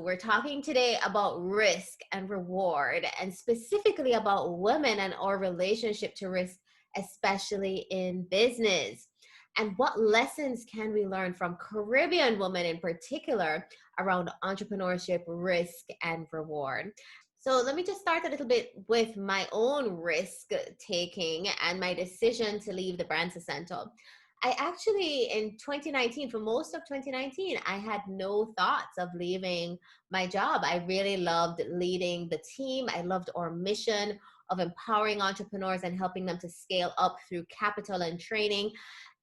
we're talking today about risk and reward, and specifically about women and our relationship to risk, especially in business. And what lessons can we learn from Caribbean women in particular around entrepreneurship, risk, and reward? So let me just start a little bit with my own risk taking and my decision to leave the Branson Center. I actually, in 2019, for most of 2019, I had no thoughts of leaving my job. I really loved leading the team. I loved our mission of empowering entrepreneurs and helping them to scale up through capital and training.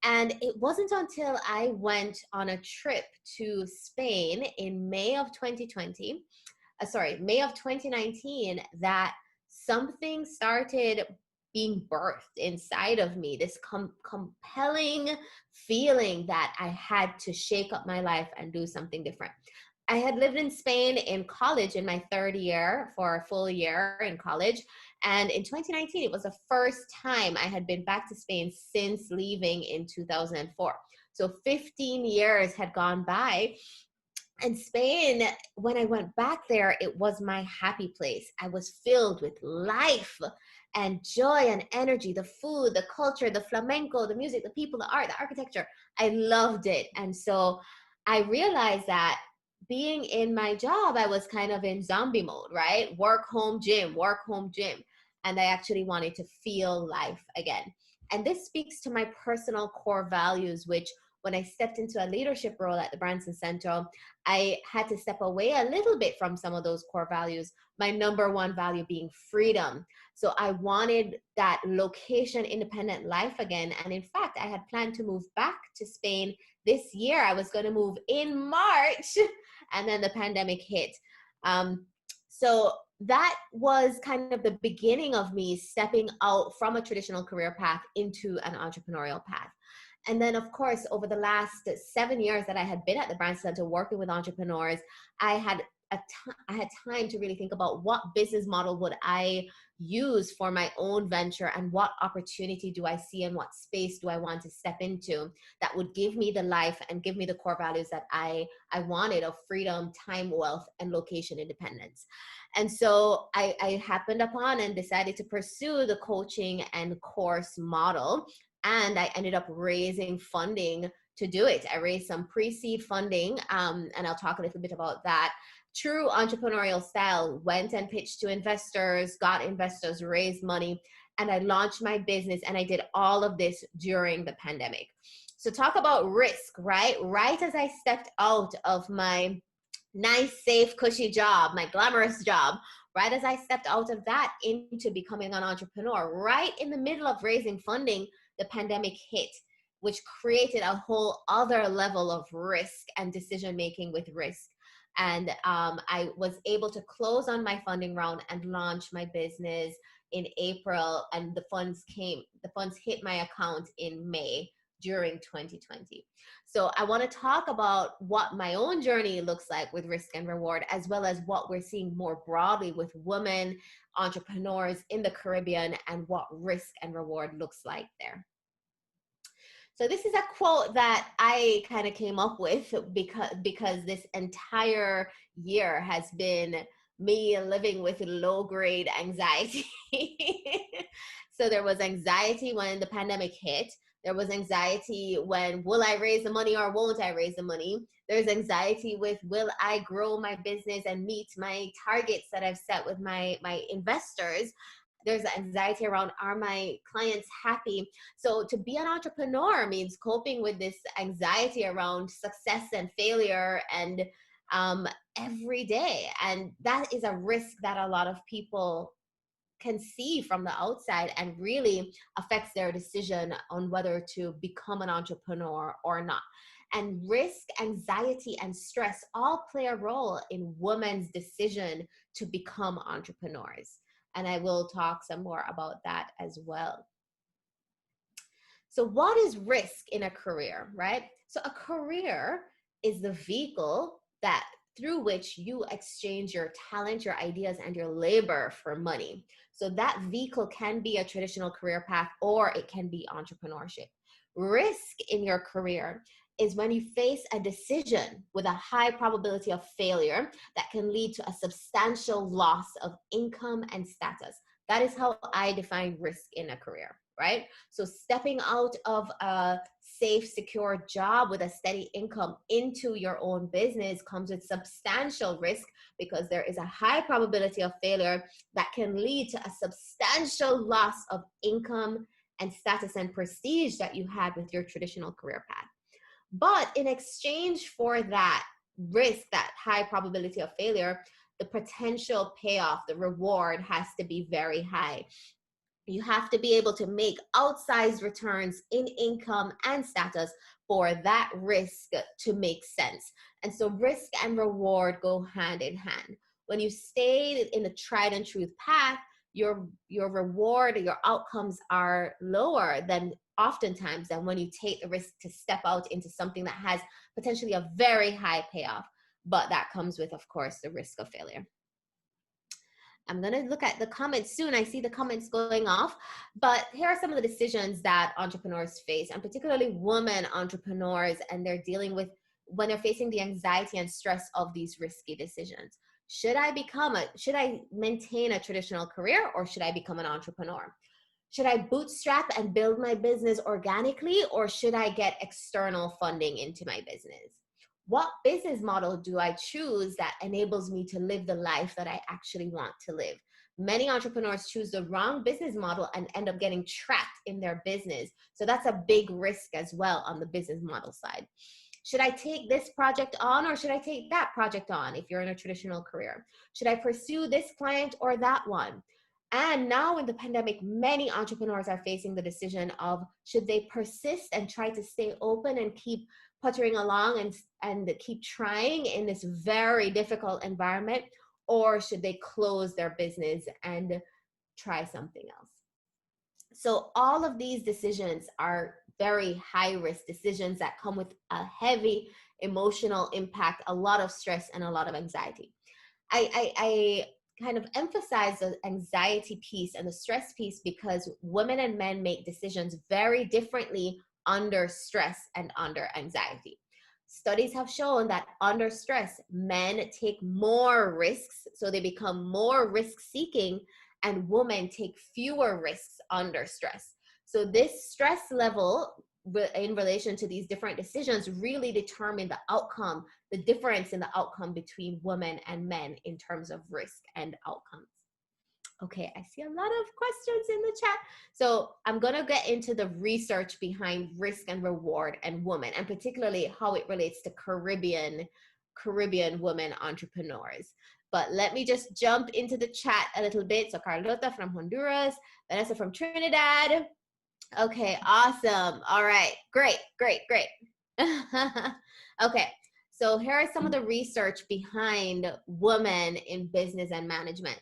And it wasn't until I went on a trip to Spain in May of 2019, that something started being birthed inside of me, this compelling feeling that I had to shake up my life and do something different. I had lived in Spain in college in my third year for a full year in college. And in 2019, it was the first time I had been back to Spain since leaving in 2004. So 15 years had gone by. And Spain, when I went back there, it was my happy place. I was filled with life and joy and energy, the food, the culture, the flamenco, the music, the people, the art, the architecture. I loved it. And so I realized that being in my job, I was kind of in zombie mode, right? Work, home, gym, work, home, gym. And I actually wanted to feel life again. And this speaks to my personal core values, which when I stepped into a leadership role at the Branson Center, I had to step away a little bit from some of those core values, my number one value being freedom. So I wanted that location independent life again. And in fact, I had planned to move back to Spain this year. I was going to move in March, and then the pandemic hit. So that was kind of the beginning of me stepping out from a traditional career path into an entrepreneurial path. And then, of course, over the last 7 years that I had been at the Branson Center working with entrepreneurs, I had time to really think about what business model would I use for my own venture, and what opportunity do I see and what space do I want to step into that would give me the life and give me the core values that I wanted of freedom, time, wealth, and location independence. And so I happened upon and decided to pursue the coaching and course model. And I ended up raising funding to do it. I raised some pre-seed funding, and I'll talk a little bit about that. True entrepreneurial style, went and pitched to investors, got investors, raised money, and I launched my business. And I did all of this during the pandemic. So talk about risk, right? Right as I stepped out of my nice, safe, cushy job, my glamorous job, right as I stepped out of that into becoming an entrepreneur, right in the middle of raising funding, the pandemic hit, which created a whole other level of risk and decision-making with risk. And I was able to close on my funding round and launch my business in April. And the funds hit my account in May during 2020. So I want to talk about what my own journey looks like with risk and reward, as well as what we're seeing more broadly with women entrepreneurs in the Caribbean and what risk and reward looks like there. So this is a quote that I kind of came up with because this entire year has been me living with low-grade anxiety. So there was anxiety when the pandemic hit. There was anxiety when, will I raise the money or won't I raise the money? There's anxiety with, will I grow my business and meet my targets that I've set with my investors? There's anxiety around, are my clients happy? So to be an entrepreneur means coping with this anxiety around success and failure and every day. And that is a risk that a lot of people can see from the outside and really affects their decision on whether to become an entrepreneur or not. And risk, anxiety, and stress all play a role in women's decision to become entrepreneurs. And I will talk some more about that as well. So what is risk in a career, right? So a career is the vehicle that through which you exchange your talent, your ideas, and your labor for money. So that vehicle can be a traditional career path, or it can be entrepreneurship. Risk in your career is when you face a decision with a high probability of failure that can lead to a substantial loss of income and status. That is how I define risk in a career, right? So stepping out of a safe, secure job with a steady income into your own business comes with substantial risk, because there is a high probability of failure that can lead to a substantial loss of income and status and prestige that you had with your traditional career path. But in exchange for that risk, that high probability of failure, the potential payoff, the reward has to be very high. You have to be able to make outsized returns in income and status for that risk to make sense. And so risk and reward go hand in hand. When you stay in the tried and true path, your reward, your outcomes are lower than oftentimes than when you take the risk to step out into something that has potentially a very high payoff. But that comes with, of course, the risk of failure. I'm going to look at the comments soon. I see the comments going off, but here are some of the decisions that entrepreneurs face, and particularly women entrepreneurs, and they're dealing with when they're facing the anxiety and stress of these risky decisions. Should I maintain a traditional career, or should I become an entrepreneur? Should I bootstrap and build my business organically, or should I get external funding into my business? What business model do I choose that enables me to live the life that I actually want to live? Many entrepreneurs choose the wrong business model and end up getting trapped in their business. So that's a big risk as well on the business model side. Should I take this project on, or should I take that project on if you're in a traditional career? Should I pursue this client or that one? And now in the pandemic, many entrepreneurs are facing the decision of, should they persist and try to stay open and keep puttering along and keep trying in this very difficult environment, or should they close their business and try something else? So all of these decisions are very high risk decisions that come with a heavy emotional impact, a lot of stress, and a lot of anxiety. I kind of emphasize the anxiety piece and the stress piece because women and men make decisions very differently under stress and under anxiety. Studies have shown that under stress, men take more risks, so they become more risk-seeking, and women take fewer risks under stress. So this stress level in relation to these different decisions really determine the outcome, the difference in the outcome between women and men in terms of risk and outcomes. Okay, I see a lot of questions in the chat. So I'm going to get into the research behind risk and reward and women, and particularly how it relates to Caribbean women entrepreneurs. But let me just jump into the chat a little bit. So Carlota from Honduras, Vanessa from Trinidad. Okay, awesome. All right, great. Okay, so here are some of the research behind women in business and management.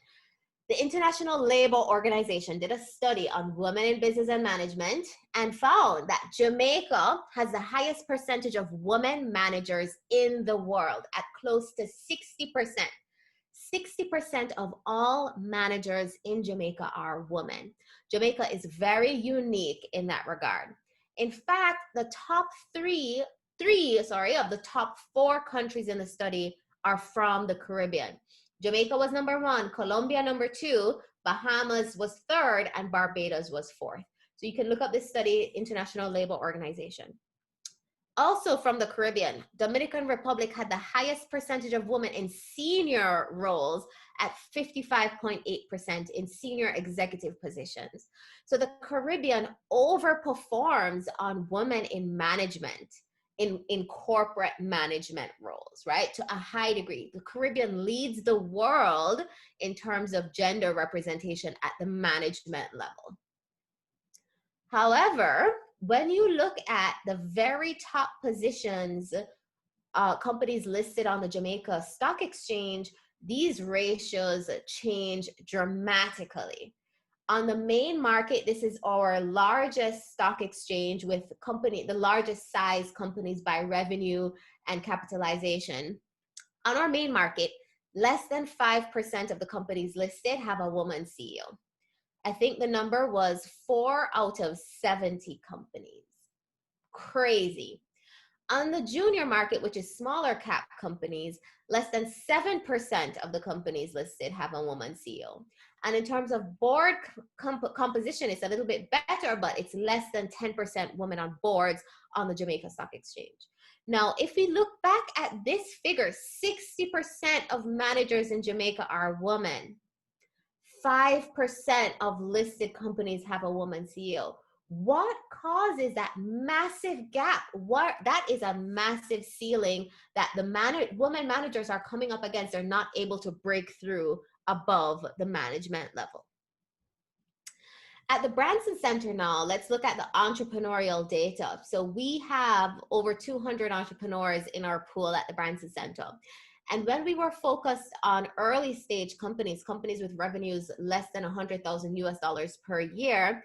The International Labor Organization did a study on women in business and management and found that Jamaica has the highest percentage of women managers in the world at close to 60%. 60% of all managers in Jamaica are women. Jamaica is very unique in that regard. In fact, the top three of the top 4 countries in the study are from the Caribbean. Jamaica was number 1, Colombia number 2, Bahamas was 3rd, and Barbados was 4th. So you can look up this study, International Labor Organization. Also from the Caribbean, Dominican Republic had the highest percentage of women in senior roles at 55.8% in senior executive positions. So the Caribbean overperforms on women in management, in corporate management roles, right? To a high degree. The Caribbean leads the world in terms of gender representation at the management level. However, when you look at the very top positions, companies listed on the Jamaica Stock Exchange, these ratios change dramatically. On the main market, this is our largest stock exchange with the largest size companies by revenue and capitalization. On our main market, less than 5% of the companies listed have a woman CEO. I think the number was 4 out of 70 companies. Crazy. On the junior market, which is smaller cap companies, less than 7% of the companies listed have a woman CEO. And in terms of board composition, it's a little bit better, but it's less than 10% women on boards on the Jamaica Stock Exchange. Now, if we look back at this figure, 60% of managers in Jamaica are women. 5% of listed companies have a woman CEO. What causes that massive gap? That is a massive ceiling that the women managers are coming up against. They're not able to break through above the management level. At the Branson Center now, let's look at the entrepreneurial data. So we have over 200 entrepreneurs in our pool at the Branson Center. And when we were focused on early stage companies with revenues less than 100,000 US dollars per year,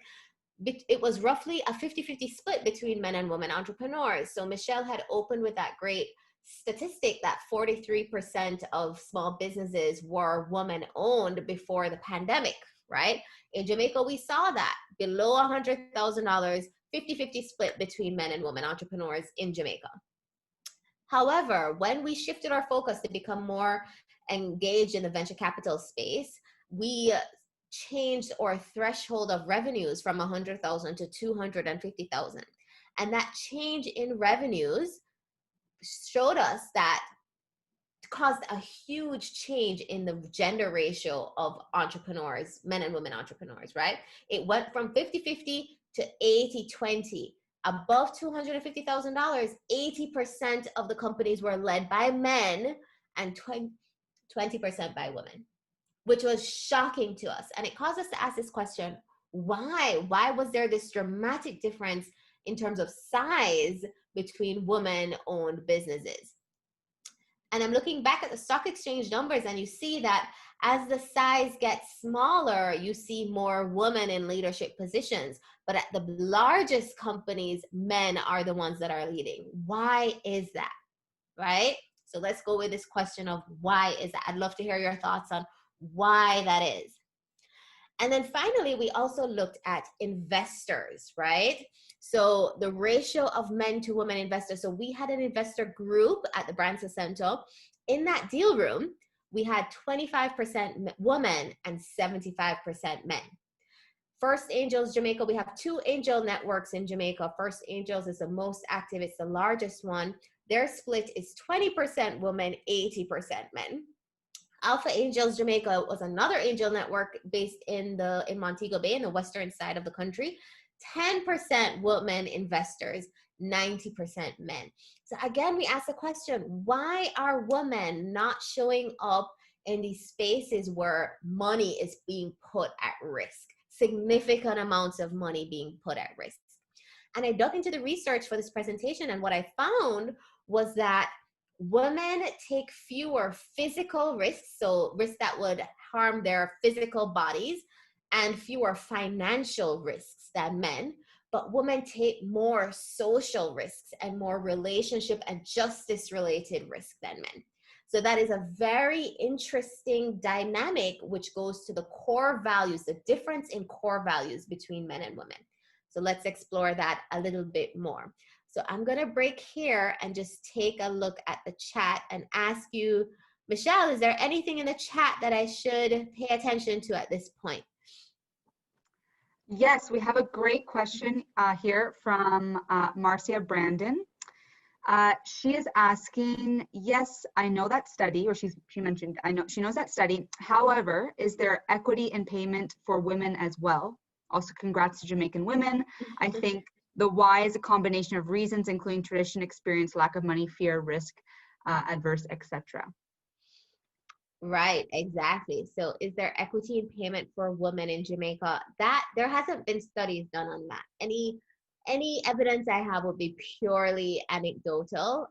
it was roughly a 50-50 split between men and women entrepreneurs. So Michelle had opened with that great statistic that 43% of small businesses were woman owned before the pandemic, right? In Jamaica, we saw that below $100,000, 50-50 split between men and women entrepreneurs in Jamaica. However, when we shifted our focus to become more engaged in the venture capital space, we changed our threshold of revenues from 100,000 to 250,000. And that change in revenues showed us that caused a huge change in the gender ratio of entrepreneurs, men and women entrepreneurs, right? It went from 50-50 to 80-20. Above $250,000, 80% of the companies were led by men and 20% by women, which was shocking to us. And it caused us to ask this question, why? Why was there this dramatic difference in terms of size between women-owned businesses? And I'm looking back at the stock exchange numbers, and you see that as the size gets smaller, you see more women in leadership positions. But at the largest companies, men are the ones that are leading. Why is that, right? So let's go with this question of why is that? I'd love to hear your thoughts on why that is. And then finally, we also looked at investors, right? So the ratio of men to women investors. So we had an investor group at the Branson Center. In that deal room, we had 25% women and 75% men. First Angels Jamaica, we have 2 angel networks in Jamaica. First Angels is the most active. It's the largest one. Their split is 20% women, 80% men. Alpha Angels Jamaica was another angel network based in Montego Bay, in the western side of the country. 10% women investors, 90% men. So again, we ask the question, why are women not showing up in these spaces where money is being put at risk? Significant amounts of money being put at risk. And I dug into the research for this presentation, and what I found was that women take fewer physical risks, so risks that would harm their physical bodies, and fewer financial risks than men, but women take more social risks and more relationship and justice related risks than men. So that is a very interesting dynamic, which goes to the core values, the difference in core values between men and women. So let's explore that a little bit more. So I'm going to break here and just take a look at the chat and ask you, Michelle, is there anything in the chat that I should pay attention to at this point? Yes, we have a great question here from Marcia Brandon. She is asking, yes, I know that study, or she mentioned, she knows that study. However, is there equity in payment for women as well? Also, congrats to Jamaican women. I think the why is a combination of reasons, including tradition, experience, lack of money, fear, risk, adverse, etc. Right, exactly. So is there equity in payment for women in Jamaica? That there hasn't been studies done on that. Any evidence I have would be purely anecdotal.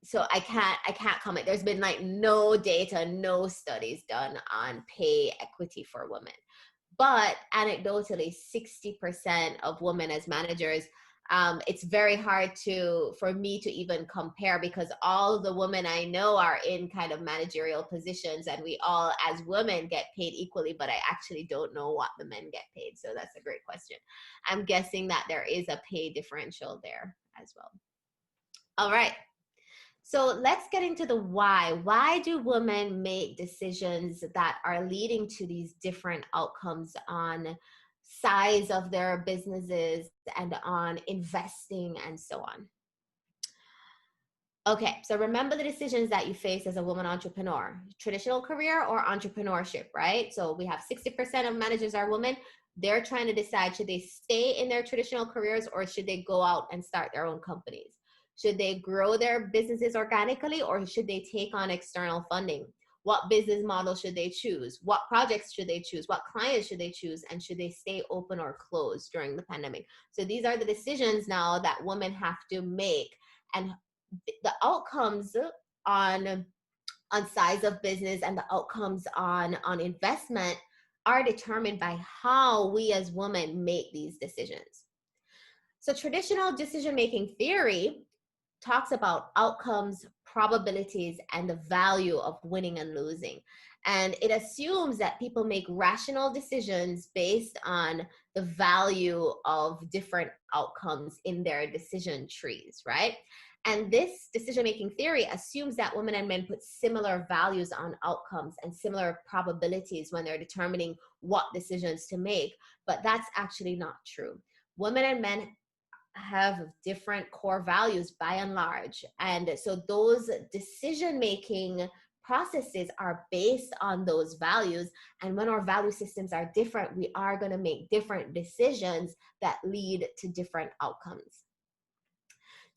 So I can't comment. There's been like no data, no studies done on pay equity for women. But anecdotally, 60% of women as managers, it's very hard for me to even compare, because all of the women I know are in kind of managerial positions, and we all as women get paid equally, but I actually don't know what the men get paid. So that's a great question. I'm guessing that there is a pay differential there as well. All right. So let's get into the why. Why do women make decisions that are leading to these different outcomes on size of their businesses and on investing and so on? Okay, so remember the decisions that you face as a woman entrepreneur, traditional career or entrepreneurship, right? So we have 60% of managers are women. They're trying to decide, should they stay in their traditional careers or should they go out and start their own companies? Should they grow their businesses organically or should they take on external funding? What business model should they choose? What projects should they choose? What clients should they choose? And should they stay open or closed during the pandemic? So these are the decisions now that women have to make. And the outcomes on size of business and the outcomes on investment are determined by how we as women make these decisions. So traditional decision making theory talks about outcomes, probabilities, and the value of winning and losing. And it assumes that people make rational decisions based on the value of different outcomes in their decision trees, right? And this decision-making theory assumes that women and men put similar values on outcomes and similar probabilities when they're determining what decisions to make, but that's actually not true. Women and men have different core values by and large. And so those decision-making processes are based on those values. And when our value systems are different, we are going to make different decisions that lead to different outcomes.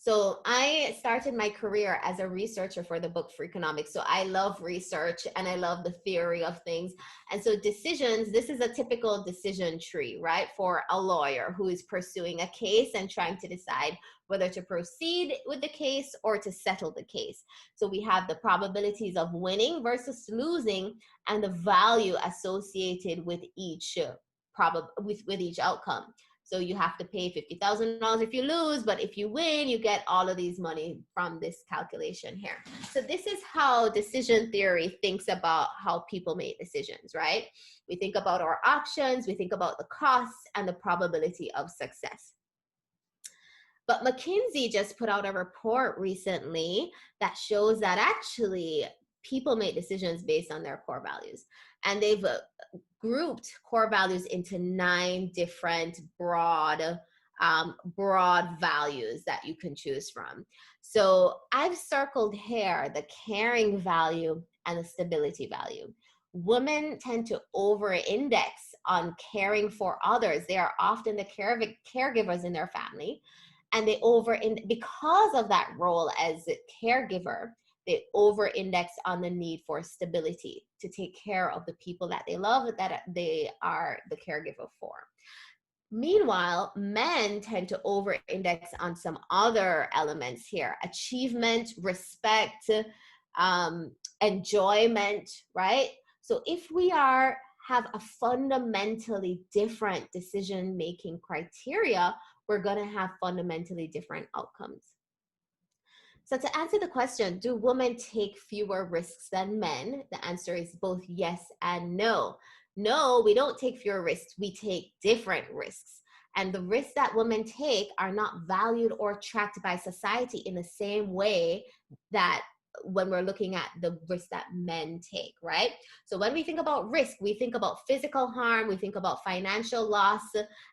So I started my career as a researcher for the book Freakonomics. So I love research and I love the theory of things. And so decisions, this is a typical decision tree, right? For a lawyer who is pursuing a case and trying to decide whether to proceed with the case or to settle the case. So we have the probabilities of winning versus losing and the value associated with each with each outcome. So you have to pay $50,000 if you lose, but if you win, you get all of these money from this calculation here. So this is how decision theory thinks about how people make decisions, right? We think about our options, we think about the costs and the probability of success. But McKinsey just put out a report recently that shows that actually people make decisions based on their core values. And they've grouped core values into 9 different broad values that you can choose from. So I've circled here the caring value and the stability value. Women tend to over-index on caring for others. They are often the caregivers in their family, and because of that role as a caregiver, they over-index on the need for stability to take care of the people that they love, that they are the caregiver for. Meanwhile, men tend to over-index on some other elements here: achievement, respect, enjoyment, right? So if we have a fundamentally different decision-making criteria, we're going to have fundamentally different outcomes. So to answer the question, do women take fewer risks than men? The answer is both yes and no. No, we don't take fewer risks. We take different risks. And the risks that women take are not valued or tracked by society in the same way that when we're looking at the risks that men take, right? So when we think about risk, we think about physical harm, we think about financial loss,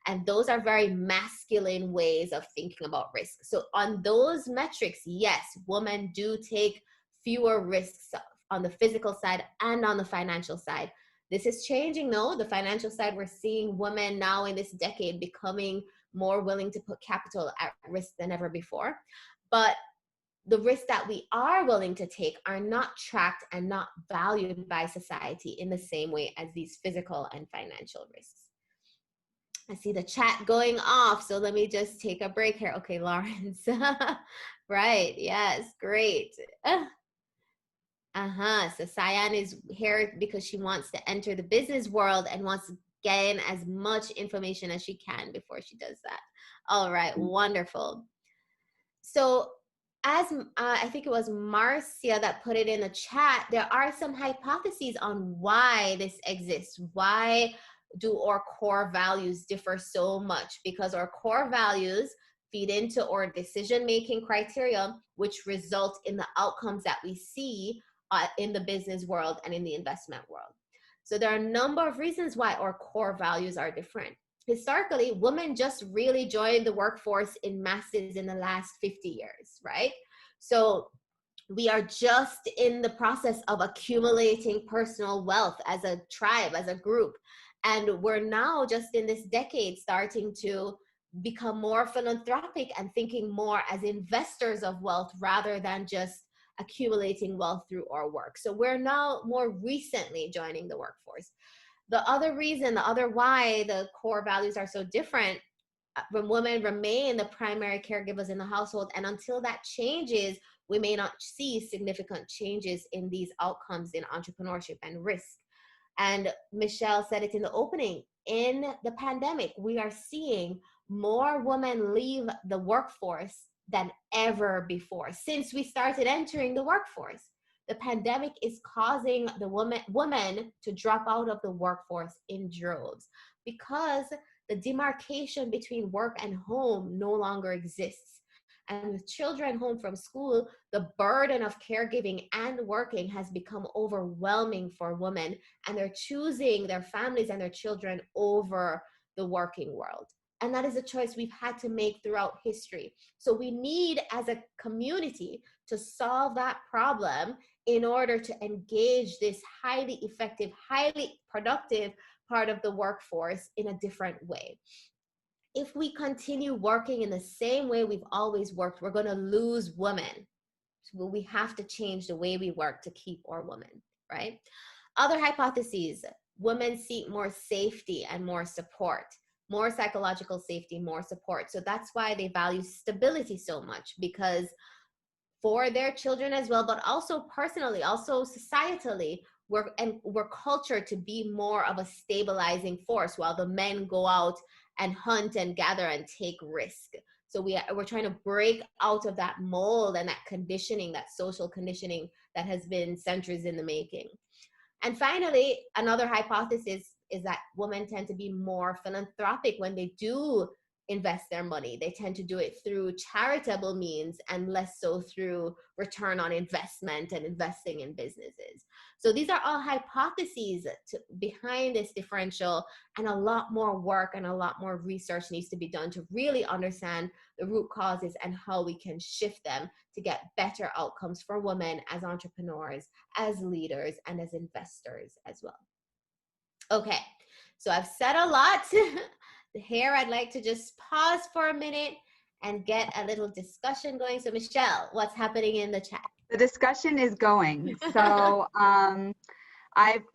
and those are very masculine ways of thinking about risk. So on those metrics, yes, women do take fewer risks on the physical side and on the financial side. This is changing though. The financial side, we're seeing women now in this decade becoming more willing to put capital at risk than ever before. But the risks that we are willing to take are not tracked and not valued by society in the same way as these physical and financial risks. I see the chat going off, so let me just take a break here. Okay, Lawrence. Right, yes, great. So Cyan is here because she wants to enter the business world and wants to gain as much information as she can before she does that. All right, wonderful. So as I think it was Marcia that put it in the chat, there are some hypotheses on why this exists. Why do our core values differ so much? Because our core values feed into our decision-making criteria, which result in the outcomes that we see in the business world and in the investment world. So there are a number of reasons why our core values are different. Historically, women just really joined the workforce in masses in the last 50 years, right? So we are just in the process of accumulating personal wealth as a tribe, as a group. And we're now just in this decade starting to become more philanthropic and thinking more as investors of wealth rather than just accumulating wealth through our work. So we're now more recently joining the workforce. The other reason, the other why the core values are so different, when women remain the primary caregivers in the household, and until that changes, we may not see significant changes in these outcomes in entrepreneurship and risk. And Michelle said it in the opening, in the pandemic, we are seeing more women leave the workforce than ever before. Since we started entering the workforce, the pandemic is causing the women to drop out of the workforce in droves because the demarcation between work and home no longer exists. And with children home from school, the burden of caregiving and working has become overwhelming for women, and they're choosing their families and their children over the working world. And that is a choice we've had to make throughout history. So we need, as a community, to solve that problem in order to engage this highly effective, highly productive part of the workforce in a different way. If we continue working in the same way we've always worked, we're going to lose women. So we have to change the way we work to keep our women, right? Other hypotheses: women seek more safety and more support, more psychological safety, more support. So that's why they value stability so much, because for their children as well, but also personally, also societally, we're cultured to be more of a stabilizing force while the men go out and hunt and gather and take risk. So we're trying to break out of that mold and that conditioning, that social conditioning that has been centuries in the making. And finally, another hypothesis is that women tend to be more philanthropic when they do invest their money. They tend to do it through charitable means and less so through return on investment and investing in businesses. So these are all hypotheses behind this differential, and a lot more work and a lot more research needs to be done to really understand the root causes and how we can shift them to get better outcomes for women as entrepreneurs, as leaders, and as investors as well. Okay, so I've said a lot. Here I'd like to just pause for a minute and get a little discussion going. So Michelle, what's happening in the chat? The discussion is going. So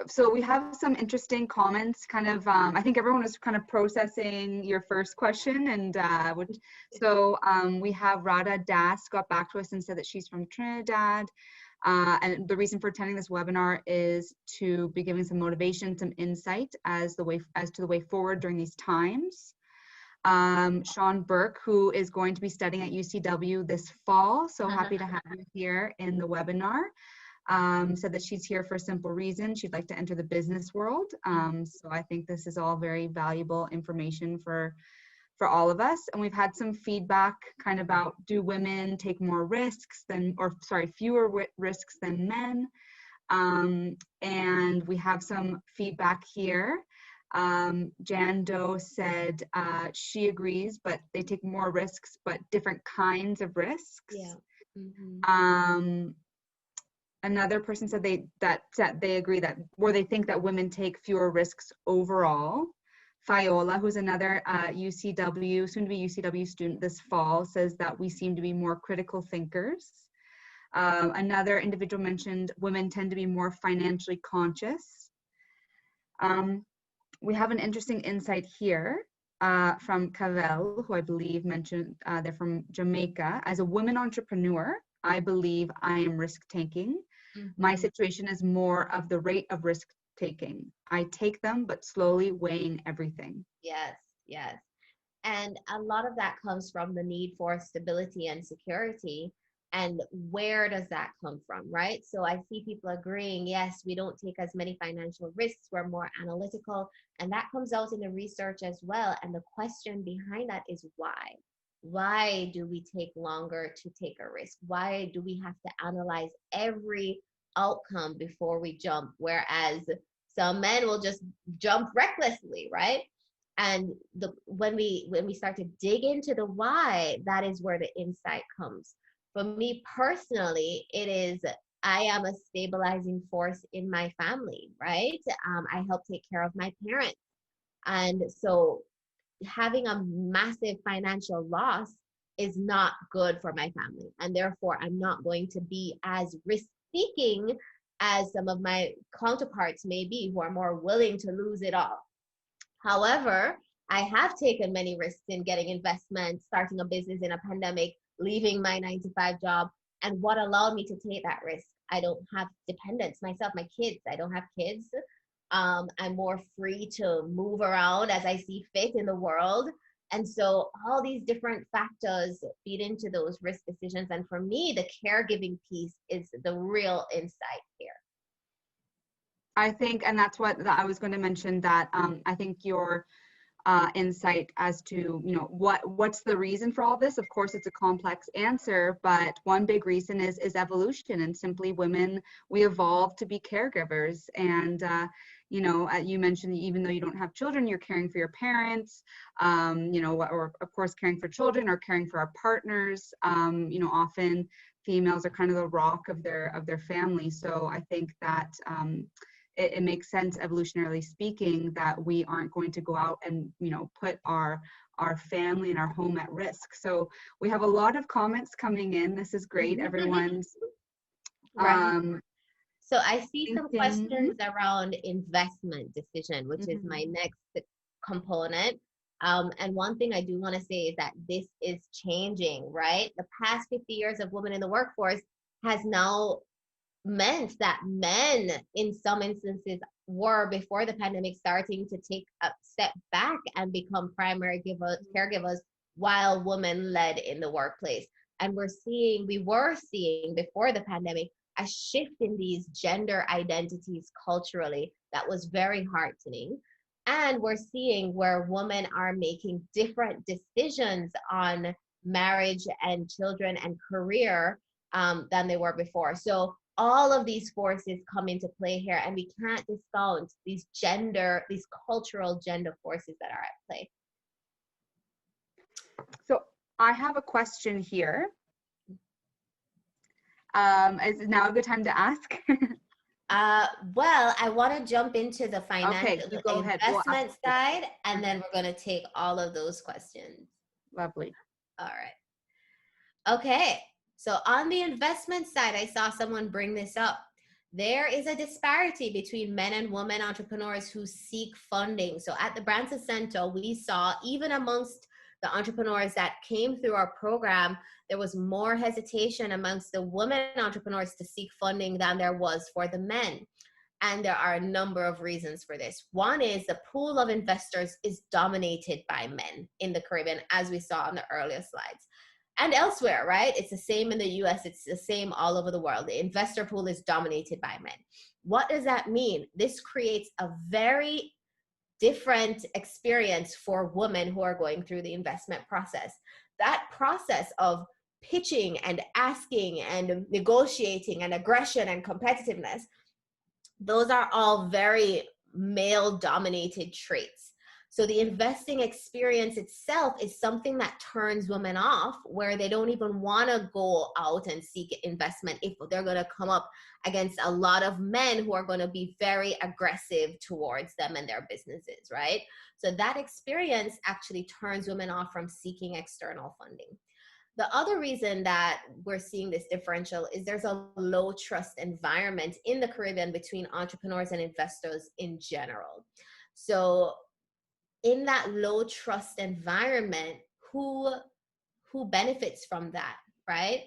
so we have some interesting comments, kind of, I think everyone is kind of processing your first question. And we have Radha Das got back to us and said that she's from Trinidad. And the reason for attending this webinar is to be giving some motivation, some insight as to the way forward during these times. Sean Burke, who is going to be studying at UCW this fall, so happy to have you here in the webinar, said that she's here for a simple reason. She'd like to enter the business world. So I think this is all very valuable information for all of us. And we've had some feedback kind of about, do women take more risks fewer risks than men? And we have some feedback here. Jan Doe said she agrees, but they take more risks, but different kinds of risks. Yeah. Mm-hmm. Another person said they agree that, or they think that women take fewer risks overall. Fiola, who's another UCW, soon to be UCW student this fall, says that we seem to be more critical thinkers. Another individual mentioned women tend to be more financially conscious. We have an interesting insight here from Cavell, who I believe mentioned they're from Jamaica. As a woman entrepreneur, I believe I am risk taking. Mm-hmm. My situation is more of the rate of risk taking. I take them, but slowly weighing everything. Yes, yes. And a lot of that comes from the need for stability and security. And where does that come from, right? So I see people agreeing, yes, we don't take as many financial risks, we're more analytical. And that comes out in the research as well. And the question behind that is why? Why do we take longer to take a risk? Why do we have to analyze every outcome before we jump? Whereas some men will just jump recklessly, right? And when we start to dig into the why, that is where the insight comes. For me personally, it is I am a stabilizing force in my family, right? I help take care of my parents. And so having a massive financial loss is not good for my family. And therefore, I'm not going to be as risk seeking as some of my counterparts may be who are more willing to lose it all. However, I have taken many risks in getting investments, starting a business in a pandemic, leaving my 9 to 5 job. And what allowed me to take that risk? I don't have dependents myself, my kids. I don't have kids. I'm more free to move around as I see fit in the world. And so all these different factors feed into those risk decisions. And for me, the caregiving piece is the real insight here. I think, and that's what I was going to mention, that I think your insight as to, you know, what's the reason for all this. Of course, it's a complex answer, but one big reason is evolution, and simply women, we evolved to be caregivers. And you know, you mentioned even though you don't have children, you're caring for your parents, you know, or of course caring for children or caring for our partners. You know, often females are kind of the rock of their family. So I think that it makes sense, evolutionarily speaking, that we aren't going to go out and, you know, put our family and our home at risk. So we have a lot of comments coming in. This is great. Everyone's Right. So I see some thinking. questions around investment decision, which is my next component. And one thing I do want to say is that this is changing, right? The past 50 years of women in the workforce has now meant that men, in some instances, were before the pandemic starting to take a step back and become primary caregivers while women led in the workplace. And we were seeing before the pandemic a shift in these gender identities culturally that was very heartening. And we're seeing where women are making different decisions on marriage and children and career than they were before. So all of these forces come into play here, and we can't discount these cultural gender forces that are at play. So I have a question here. Is now a good time to ask? Well, I want to jump into the financial, Okay, go ahead. investment side, and then we're going to take all of those questions. Lovely. All right. Okay. So on the investment side, I saw someone bring this up. There is a disparity between men and women entrepreneurs who seek funding. So at the Branson Center, we saw even amongst the entrepreneurs that came through our program, there was more hesitation amongst the women entrepreneurs to seek funding than there was for the men. And there are a number of reasons for this. One is the pool of investors is dominated by men in the Caribbean, as we saw on the earlier slides. And elsewhere, right? It's the same in the US, it's the same all over the world. The investor pool is dominated by men. What does that mean? This creates a very different experience for women who are going through the investment process. That process of pitching and asking and negotiating and aggression and competitiveness, those are all very male dominated traits. So the investing experience itself is something that turns women off, where they don't even want to go out and seek investment if they're going to come up against a lot of men who are going to be very aggressive towards them and their businesses, right? So that experience actually turns women off from seeking external funding. The other reason that we're seeing this differential is there's a low trust environment in the Caribbean between entrepreneurs and investors in general. So in that low trust environment, who benefits from that, right?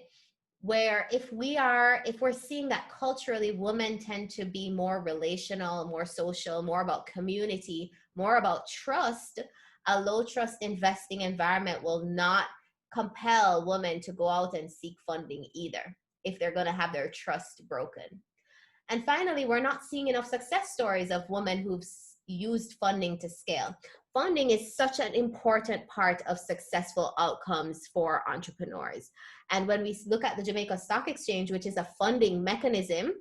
Where if we're seeing that culturally women tend to be more relational, more social, more about community, more about trust, a low trust investing environment will not compel women to go out and seek funding either if they're going to have their trust broken. And finally, we're not seeing enough success stories of women who've used funding to scale. funding is such an important part of successful outcomes for entrepreneurs. And when we look at the Jamaica Stock Exchange, which is a funding mechanism,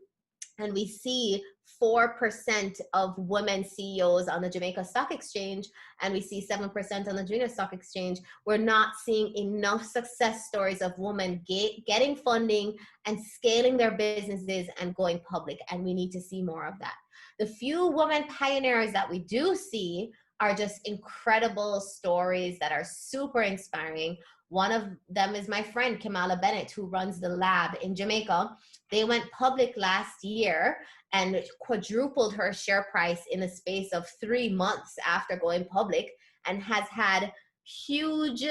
and we see 4% of women CEOs on the Jamaica Stock Exchange, and we see 7% on the Junior Stock Exchange, we're not seeing enough success stories of women getting funding and scaling their businesses and going public, and we need to see more of that. The few women pioneers that we do see are just incredible stories that are super inspiring. One of them is my friend Kamala Bennett, who runs the lab in Jamaica. They went public last year and quadrupled her share price in the space of 3 months after going public, and has had huge,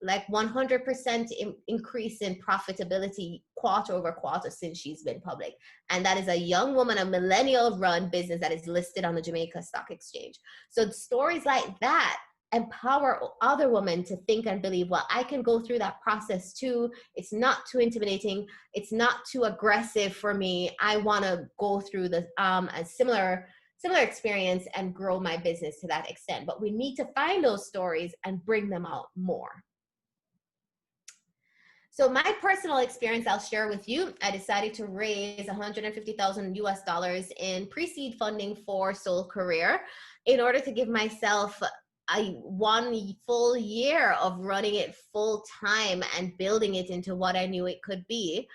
like 100% increase in profitability quarter over quarter since she's been public. And that is a young woman, a millennial run business that is listed on the Jamaica Stock Exchange. So stories like that empower other women to think and believe, well, I can go through that process too. It's not too intimidating. It's not too aggressive for me. I want to go through the a similar experience and grow my business to that extent. But we need to find those stories and bring them out more. So my personal experience I'll share with you. I decided to raise $150,000 in pre-seed funding for Soul Career in order to give myself one full year of running it full time and building it into what I knew it could be.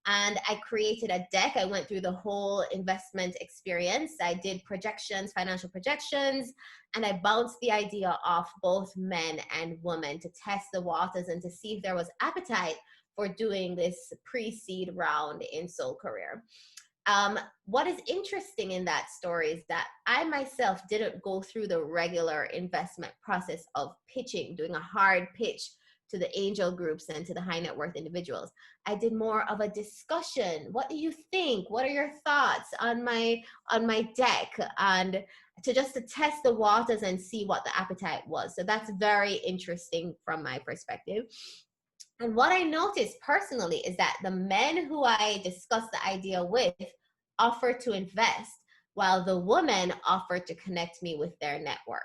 And I created a deck. I went through the whole investment experience. I did projections, financial projections, and I bounced the idea off both men and women to test the waters and to see if there was appetite for doing this pre-seed round in Soul Career. What is interesting in that story is that I myself didn't go through the regular investment process of pitching, doing a hard pitch to the angel groups and to the high net worth individuals. I did more of a discussion. What do you think? What are your thoughts on my deck? And to test the waters and see what the appetite was. So that's very interesting from my perspective. And what I noticed personally is that the men who I discussed the idea with offered to invest, while the women offered to connect me with their network.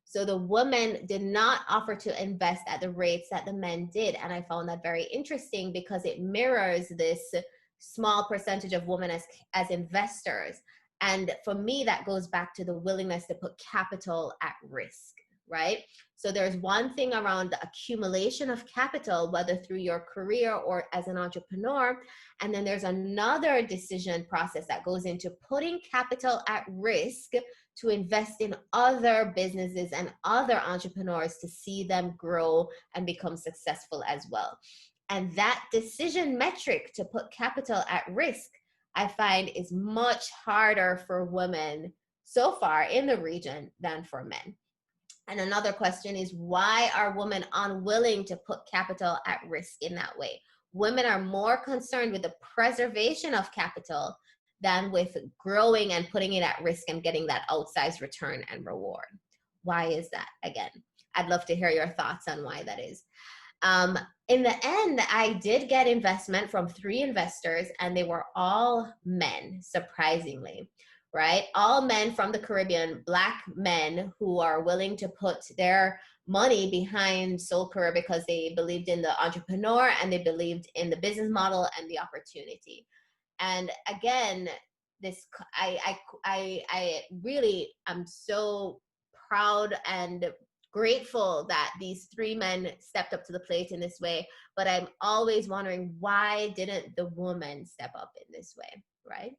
So the women did not offer to invest at the rates that the men did. And I found that very interesting because it mirrors this small percentage of women as investors. And for me, that goes back to the willingness to put capital at risk, right? So there's one thing around the accumulation of capital, whether through your career or as an entrepreneur. And then there's another decision process that goes into putting capital at risk to invest in other businesses and other entrepreneurs to see them grow and become successful as well. And that decision metric to put capital at risk, I find, is much harder for women so far in the region than for men. And another question is, why are women unwilling to put capital at risk in that way? Women are more concerned with the preservation of capital than with growing and putting it at risk and getting that outsized return and reward. Why is that? Again, I'd love to hear your thoughts on why that is. In the end, I did get investment from 3 investors, and they were all men, surprisingly. Right? All men from the Caribbean, Black men who are willing to put their money behind Soul Career because they believed in the entrepreneur and they believed in the business model and the opportunity. And again, I really am so proud and grateful that these 3 men stepped up to the plate in this way. But I'm always wondering, why didn't the woman step up in this way, right?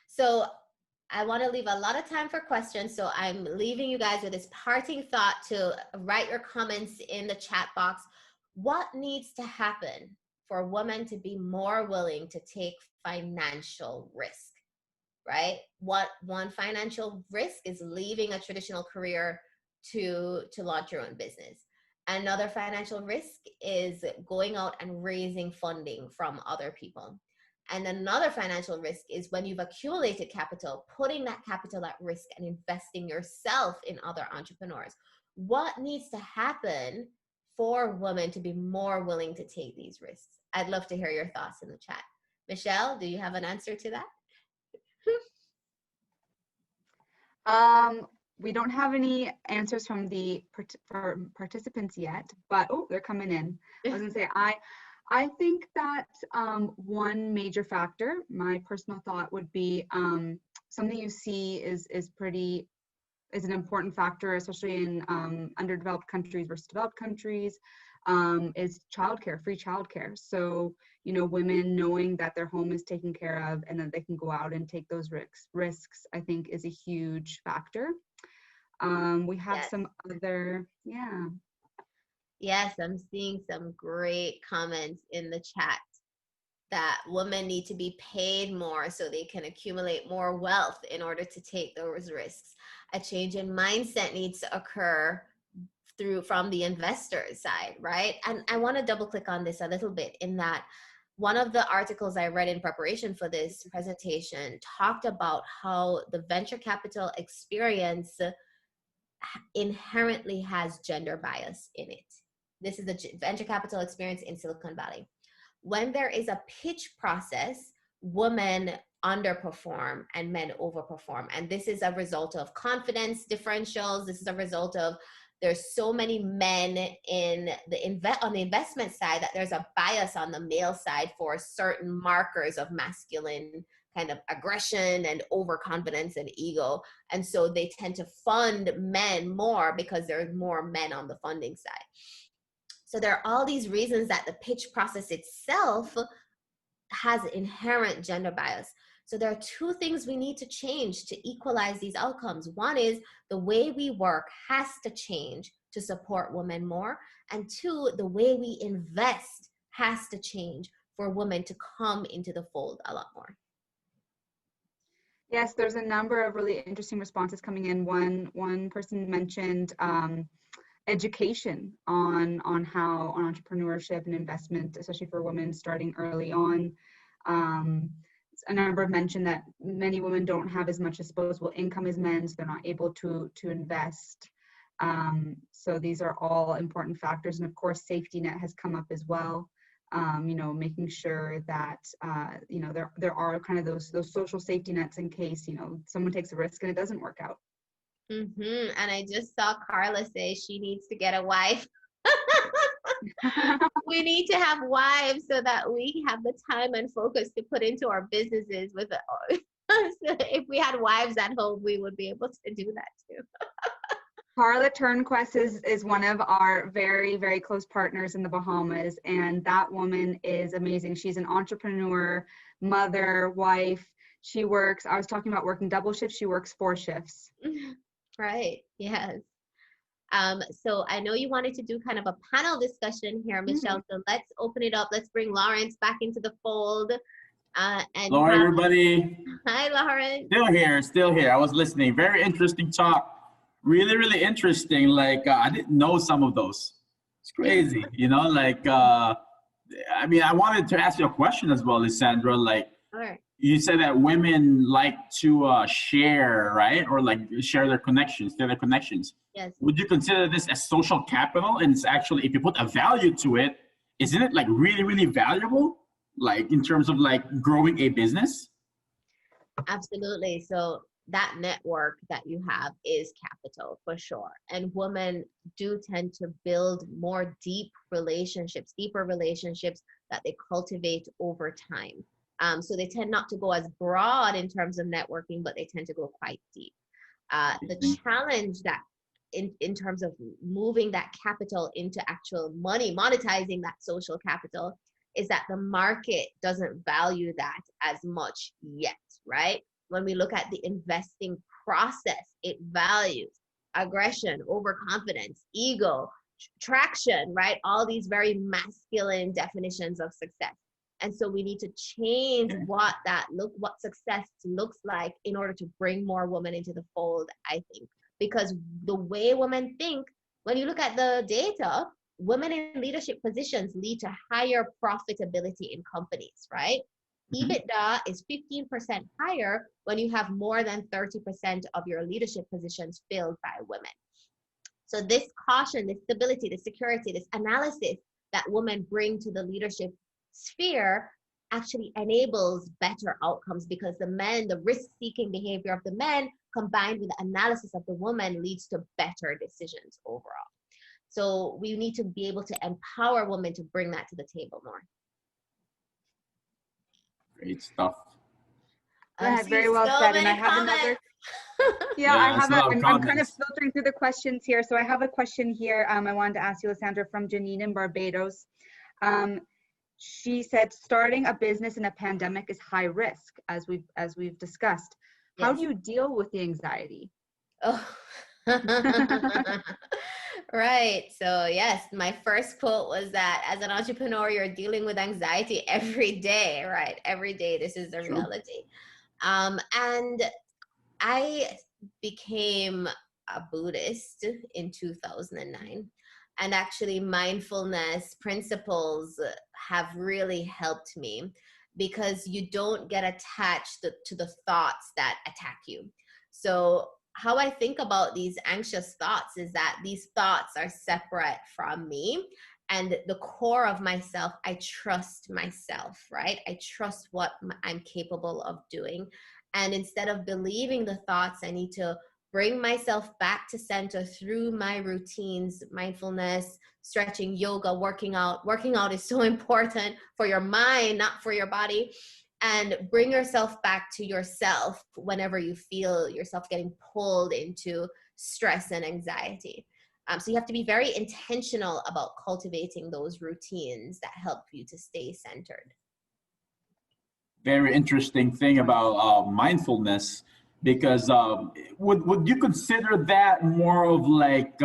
So I want to leave a lot of time for questions. So I'm leaving you guys with this parting thought to write your comments in the chat box. What needs to happen for women to be more willing to take financial risk, right? One financial risk is leaving a traditional career to launch your own business. Another financial risk is going out and raising funding from other people. And another financial risk is when you've accumulated capital, putting that capital at risk and investing yourself in other entrepreneurs. What needs to happen for women to be more willing to take these risks? I'd love to hear your thoughts in the chat. Michelle, do you have an answer to that? we don't have any answers from the participants yet, but oh, they're coming in. I was gonna say, I think that one major factor, my personal thought would be something you see is an important factor, especially in underdeveloped countries versus developed countries, is childcare, free childcare. So, you know, women knowing that their home is taken care of and that they can go out and take those risks, I think is a huge factor. We have Yes. some other, yeah. Yes, I'm seeing some great comments in the chat that women need to be paid more so they can accumulate more wealth in order to take those risks. A change in mindset needs to occur from the investor's side, right? And I want to double click on this a little bit, in that one of the articles I read in preparation for this presentation talked about how the venture capital experience inherently has gender bias in it. This is the venture capital experience in Silicon Valley. When there is a pitch process, women underperform and men overperform. And this is a result of confidence differentials. This is a result of there's so many men in on the investment side that there's a bias on the male side for certain markers of masculine kind of aggression and overconfidence and ego. And so they tend to fund men more because there's more men on the funding side. So there are all these reasons that the pitch process itself has inherent gender bias. So there are two things we need to change to equalize these outcomes. One is the way we work has to change to support women more. And two, the way we invest has to change for women to come into the fold a lot more. Yes, there's a number of really interesting responses coming in. One person mentioned education on entrepreneurship and investment, especially for women starting early on. A number have mentioned that many women don't have as much disposable income as men, so they're not able to invest. So these are all important factors, and of course, safety net has come up as well. You know, making sure that you know there are kind of those social safety nets in case, you know, someone takes a risk and it doesn't work out. Mm-hmm. And I just saw Carla say she needs to get a wife. We need to have wives so that we have the time and focus to put into our businesses. So if we had wives at home, we would be able to do that too. Carla Turnquest is one of our very, very close partners in the Bahamas, and that woman is amazing. She's an entrepreneur, mother, wife. She works, I was talking about working double shifts, she works 4 shifts. Right, yes. So I know you wanted to do kind of a panel discussion here, Michelle. So let's open it up. Let's bring Lawrence back into the fold. Hello, everybody. Hi, Lawrence. Still here. I was listening. Very interesting talk. Really, really interesting. Like, I didn't know some of those. It's crazy, you know, like, I mean, I wanted to ask you a question as well, Lisandra. Like, sure. You said that women like to share, right? Or like share their connections, Yes. Would you consider this as social capital? And it's actually, if you put a value to it, isn't it like really, really valuable? Like in terms of like growing a business? Absolutely. So that network that you have is capital for sure. And women do tend to build more deeper relationships that they cultivate over time. So they tend not to go as broad in terms of networking, but they tend to go quite deep. The challenge that in terms of moving that capital into actual money, monetizing that social capital, is that the market doesn't value that as much yet, right? When we look at the investing process, it values aggression, overconfidence, ego, traction, right? All these very masculine definitions of success. And so we need to change what success looks like in order to bring more women into the fold, I think. Because the way women think, when you look at the data, women in leadership positions lead to higher profitability in companies, right? Mm-hmm. EBITDA is 15% higher when you have more than 30% of your leadership positions filled by women. So this caution, this stability, this security, this analysis that women bring to the leadership sphere actually enables better outcomes, because the risk-seeking behavior of the men combined with the analysis of the woman leads to better decisions overall. So we need to be able to empower women to bring that to the table more. Great stuff. Very well so said. And I many have comments. another. Yeah, I have I'm kind of filtering through the questions here. So I have a question here. I wanted to ask you, Lisandra, from Janine in Barbados. She said, starting a business in a pandemic is high risk, as we've discussed. How do you deal with the anxiety? Oh. Right. So yes, my first quote was that as an entrepreneur, you're dealing with anxiety every day, right? Every day, this is the reality. And I became a Buddhist in 2009. And actually, mindfulness principles have really helped me, because you don't get attached to the thoughts that attack you. So how I think about these anxious thoughts is that these thoughts are separate from me. And the core of myself, I trust myself, right? I trust what I'm capable of doing. And instead of believing the thoughts, I need to bring myself back to center through my routines, mindfulness, stretching, yoga, working out. Working out is so important for your mind, not for your body. And bring yourself back to yourself whenever you feel yourself getting pulled into stress and anxiety. So you have to be very intentional about cultivating those routines that help you to stay centered. Very interesting thing about mindfulness, because would you consider that more of like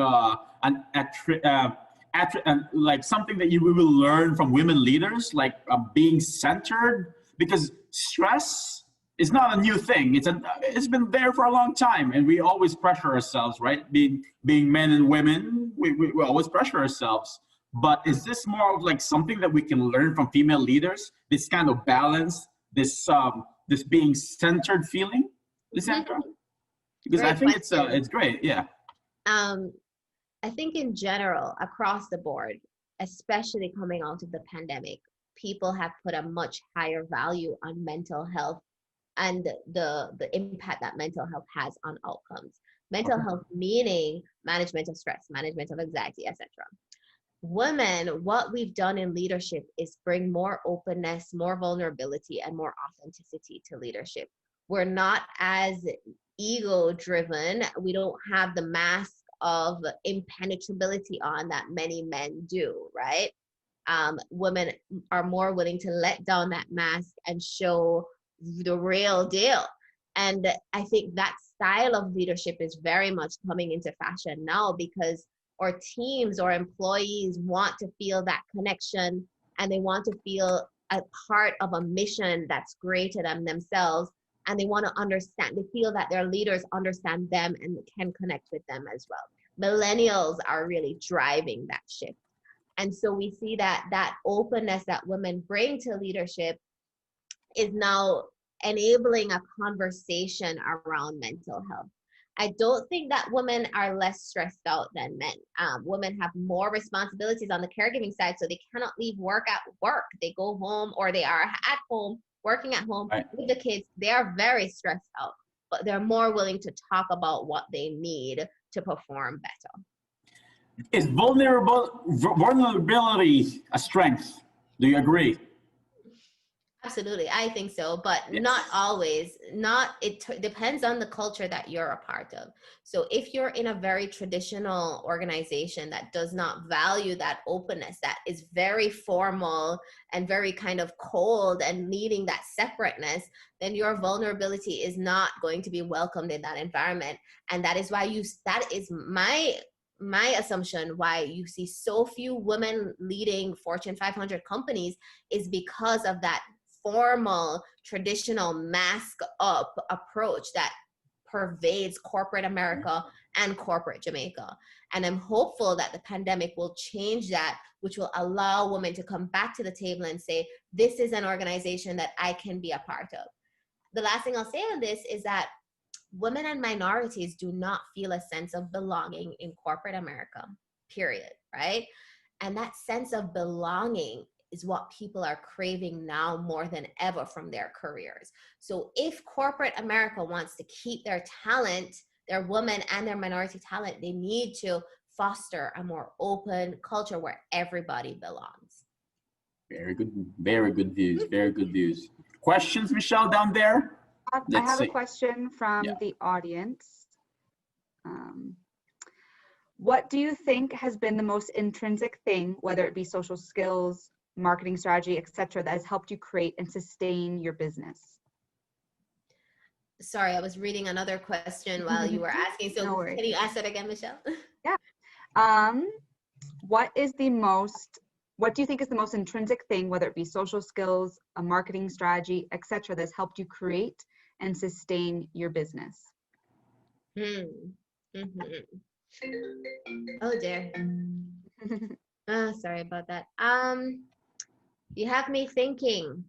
like something that you will learn from women leaders, like being centered? Because stress is not a new thing. It's been there for a long time, and we always pressure ourselves, right? Being men and women, we always pressure ourselves. But is this more of like something that we can learn from female leaders? This kind of balance, this being centered feeling, Lisandra? Because Great I think question. it's great. Yeah. I think in general, across the board, especially coming out of the pandemic, people have put a much higher value on mental health and the impact that mental health has on outcomes. Mental health meaning management of stress, management of anxiety, etc. Women, what we've done in leadership is bring more openness, more vulnerability, and more authenticity to leadership. We're not as ego driven. We don't have the mask of impenetrability on that many men do, right? Women are more willing to let down that mask and show the real deal. And I think that style of leadership is very much coming into fashion now, because our teams or employees want to feel that connection, and they want to feel a part of a mission that's greater than themselves. And they want to understand, they feel that their leaders understand them and can connect with them as well. Millennials are really driving that shift. And so we see that openness that women bring to leadership is now enabling a conversation around mental health. I don't think that women are less stressed out than men. Women have more responsibilities on the caregiving side, so they cannot leave work at work. They go home, or they are at home, working at home with the kids. They are very stressed out, but they're more willing to talk about what they need to perform better. Is vulnerability a strength? Do you agree? Absolutely, I think so, but Yes. not always. It depends on the culture that you're a part of. So if you're in a very traditional organization that does not value that openness, that is very formal and very kind of cold and needing that separateness, then your vulnerability is not going to be welcomed in that environment. And that is why that is my assumption why you see so few women leading Fortune 500 companies, is because of that formal, traditional, mask up approach that pervades corporate America and corporate Jamaica. And I'm hopeful that the pandemic will change that, which will allow women to come back to the table and say, this is an organization that I can be a part of. The last thing I'll say on this is that women and minorities do not feel a sense of belonging in corporate America, period, right? And that sense of belonging is what people are craving now more than ever from their careers. So if corporate America wants to keep their talent, their women and their minority talent, they need to foster a more open culture where everybody belongs. Very good views, very good views. Questions, Michelle, down there? I have a question from the audience. What do you think has been the most intrinsic thing, whether it be social skills, marketing strategy, etc., that has helped you create and sustain your business? Sorry, I was reading another question while you were asking. So No can you ask that again, Michelle? Yeah. What do you think is the most intrinsic thing, whether it be social skills, a marketing strategy, etc., that's helped you create and sustain your business? Oh dear. Sorry about that. You have me thinking.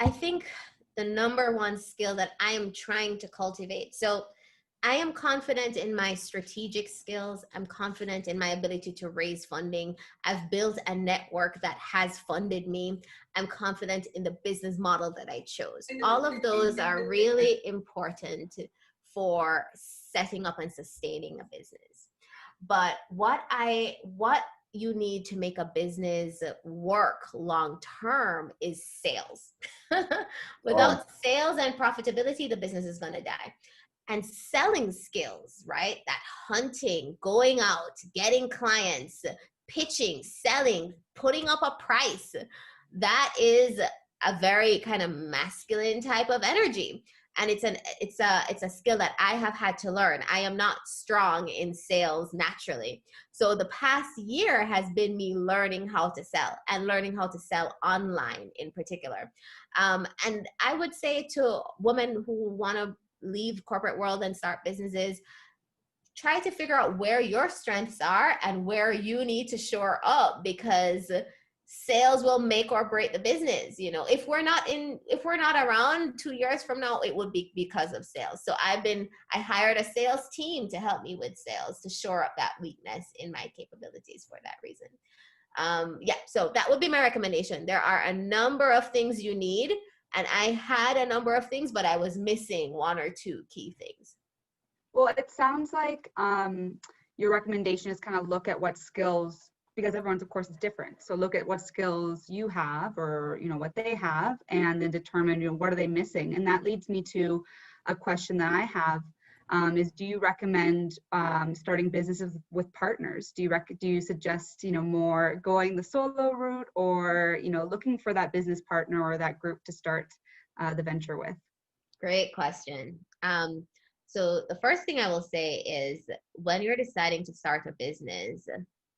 I think the number one skill that I am trying to cultivate. So I am confident in my strategic skills. I'm confident in my ability to raise funding. I've built a network that has funded me. I'm confident in the business model that I chose. All of those are really important for setting up and sustaining a business. But what you need to make a business work long term is sales. Without sales and profitability, the business is going to die. And selling skills, right? That hunting, going out, getting clients, pitching, selling, putting up a price, that is a very kind of masculine type of energy. And it's a skill that I have had to learn. I am not strong in sales naturally. So the past year has been me learning how to sell and learning how to sell online in particular. And I would say to women who want to leave corporate world and start businesses, try to figure out where your strengths are and where you need to shore up, because sales will make or break the business. You know, if we're not around 2 years from now, it would be because of sales. So I hired a sales team to help me with sales, to shore up that weakness in my capabilities for that reason. So that would be my recommendation. There are a number of things you need, and I had a number of things, but I was missing one or two key things. Well, it sounds like your recommendation is kind of look at what skills, because everyone's, of course, is different. So look at what skills you have, or, you know, what they have, and then determine, you know, what are they missing? And that leads me to a question that I have, is do you recommend starting businesses with partners? Do you suggest, you know, more going the solo route, or, you know, looking for that business partner or that group to start the venture with? Great question. So the first thing I will say is, when you're deciding to start a business,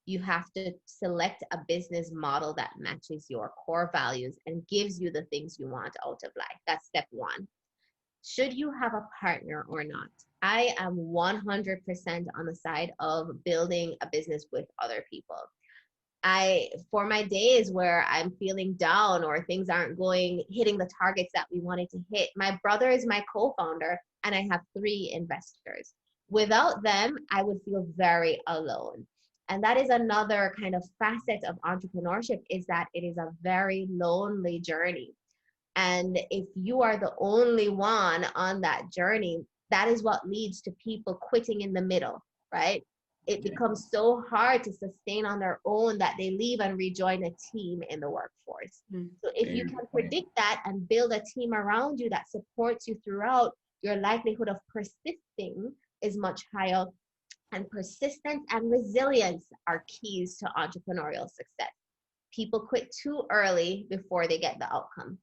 you have to select a business model that matches your core values and gives you the things you want out of life. That's step one. Should you have a partner or not? I am 100% on the side of building a business with other people. For my days where I'm feeling down or things aren't hitting the targets that we wanted to hit, my brother is my co-founder, and I have 3 investors. Without them, I would feel very alone. And that is another kind of facet of entrepreneurship, is that it is a very lonely journey. And if you are the only one on that journey, that is what leads to people quitting in the middle, right? It becomes so hard to sustain on their own that they leave and rejoin a team in the workforce. So if you can predict that and build a team around you that supports you throughout, your likelihood of persisting is much higher. And persistence and resilience are keys to entrepreneurial success. People quit too early before they get the outcome.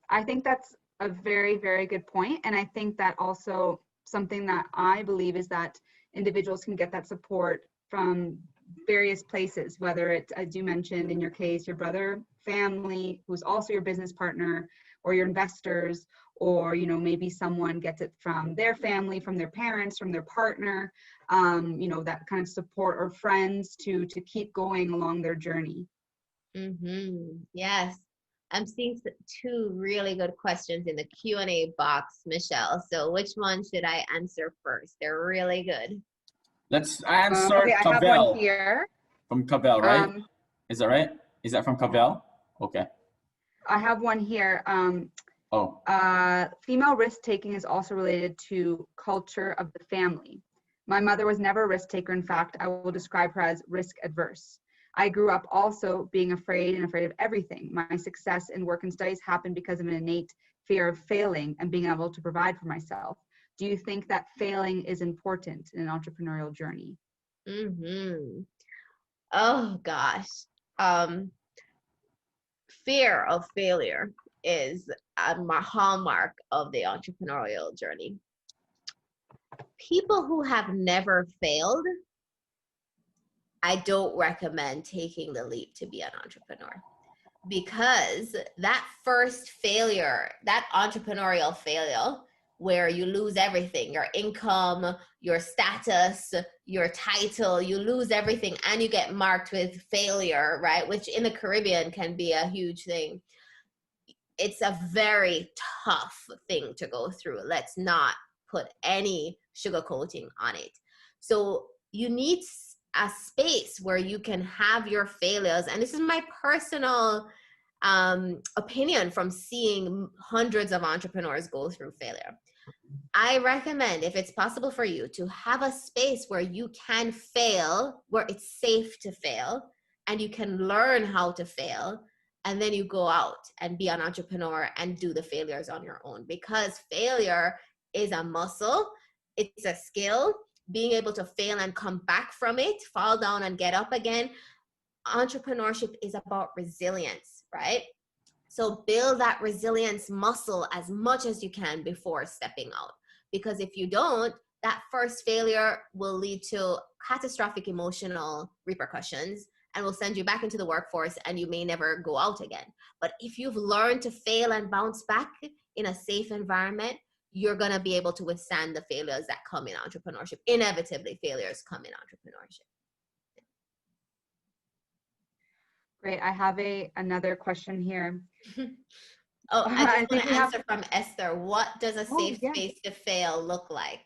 I think that's a very, very good point. And I think that also something that I believe is that individuals can get that support from various places, whether it's, as you mentioned in your case, your brother, family, who's also your business partner, or your investors, or, you know, maybe someone gets it from their family, from their parents, from their partner, you know, that kind of support, or friends to keep going along their journey. Yes. I'm seeing 2 really good questions in the Q&A box, Michelle. So which one should I answer first? They're really good. Let's answer okay, I have one here. From Cabell, right? Is that right? Is that from Cavell? Okay. I have one here. Oh, Female risk taking is also related to culture of the family. My mother was never a risk taker. In fact, I will describe her as risk adverse. I grew up also being afraid and afraid of everything. My success in work and studies happened because of an innate fear of failing and being able to provide for myself. Do you think that failing is important in an entrepreneurial journey? Mm-hmm. Oh gosh. Fear of failure is a hallmark of the entrepreneurial journey. People who have never failed, I don't recommend taking the leap to be an entrepreneur, because that first failure, that entrepreneurial failure where you lose everything, your income, your status, your title, you lose everything and you get marked with failure, right? Which in the Caribbean can be a huge thing. It's a very tough thing to go through. Let's not put any sugarcoating on it. So you need a space where you can have your failures. And this is my personal opinion from seeing hundreds of entrepreneurs go through failure. I recommend, if it's possible for you, to have a space where you can fail, where it's safe to fail, and you can learn how to fail. And then you go out and be an entrepreneur and do the failures on your own, because failure is a muscle. It's a skill. Being able to fail and come back from it, fall down and get up again. Entrepreneurship is about resilience, right? So build that resilience muscle as much as you can before stepping out. Because if you don't, that first failure will lead to catastrophic emotional repercussions and will send you back into the workforce, and you may never go out again. But if you've learned to fail and bounce back in a safe environment, you're going to be able to withstand the failures that come in entrepreneurship. Inevitably, failures come in entrepreneurship. Great. I have another question here. Oh, I just want to answer have... from Esther. What does a safe space to fail look like?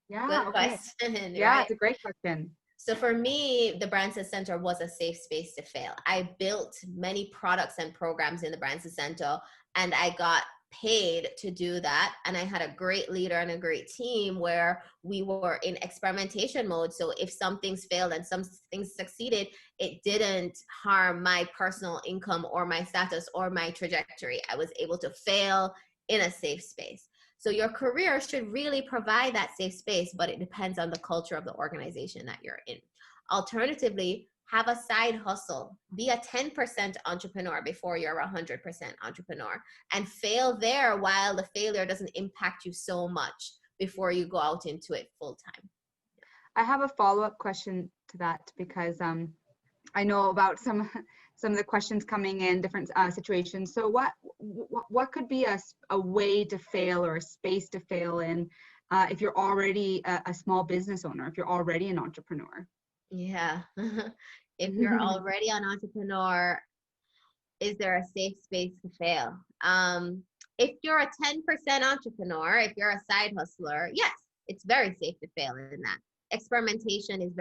Yeah, good okay. question. Yeah, right? It's a great question. So for me, the Branson Center was a safe space to fail. I built many products and programs in the Branson Center, and I got paid to do that. And I had a great leader and a great team where we were in experimentation mode. So if some things failed and some things succeeded, it didn't harm my personal income or my status or my trajectory. I was able to fail in a safe space. So your career should really provide that safe space, but it depends on the culture of the organization that you're in. Alternatively, have a side hustle. Be a 10% entrepreneur before you're a 100% entrepreneur, and fail there while the failure doesn't impact you so much before you go out into it full time. I have a follow-up question to that, because I know about some of the questions coming in different situations. So what could be a way to fail or a space to fail in if you're already a small business owner, if you're already an entrepreneur? Yeah. If you're already an entrepreneur, is there a safe space to fail? If you're a 10% entrepreneur, if you're a side hustler, yes, it's very safe to fail in that. Experimentation is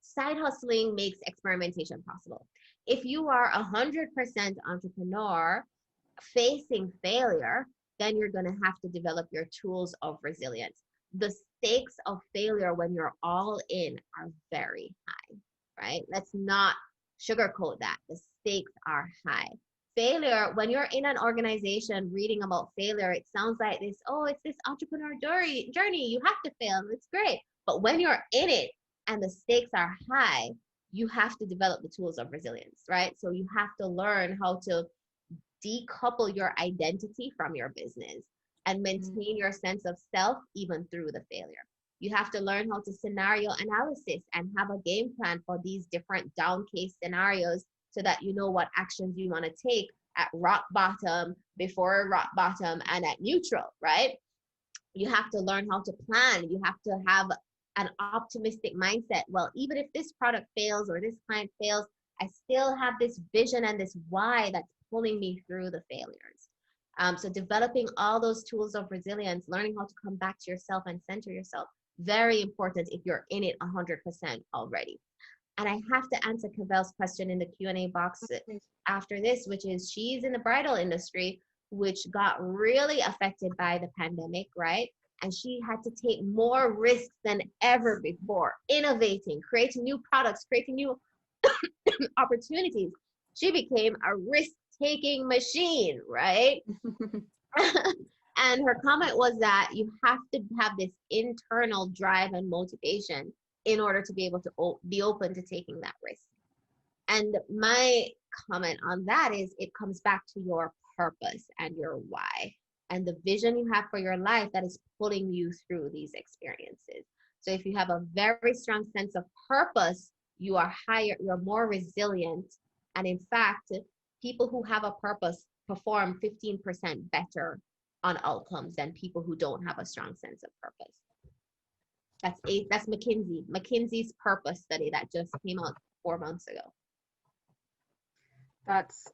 side hustling makes experimentation possible. If you are 100% entrepreneur facing failure, then you're going to have to develop your tools of resilience. The stakes of failure when you're all in are very high, right? Let's not sugarcoat that. The stakes are high. Failure, when you're in an organization reading about failure, it sounds like this, oh, it's this entrepreneur journey. You have to fail. It's great. But when you're in it and the stakes are high, you have to develop the tools of resilience, right? So you have to learn how to decouple your identity from your business and maintain your sense of self even through the failure. You have to learn how to scenario analysis and have a game plan for these different down case scenarios so that you know what actions you want to take at rock bottom, before rock bottom, and at neutral, right? You have to learn how to plan. You have to have an optimistic mindset. Well, even if this product fails or this client fails, I still have this vision and this why that's pulling me through the failures. So developing all those tools of resilience, learning how to come back to yourself and center yourself, very important if you're in it 100% already. And I have to answer Cavell's question in the Q&A box after this, which is she's in the bridal industry, which got really affected by the pandemic, right? And she had to take more risks than ever before, innovating, creating new products, creating new opportunities. She became a risk-taking machine, right? And her comment was that you have to have this internal drive and motivation in order to be able to be open to taking that risk. And my comment on that is it comes back to your purpose and your why and the vision you have for your life that is pulling you through these experiences. So if you have a very strong sense of purpose, you are higher, you're more resilient. And in fact, people who have a purpose perform 15% better on outcomes than people who don't have a strong sense of purpose. That's McKinsey's purpose study that just came out 4 months ago. That's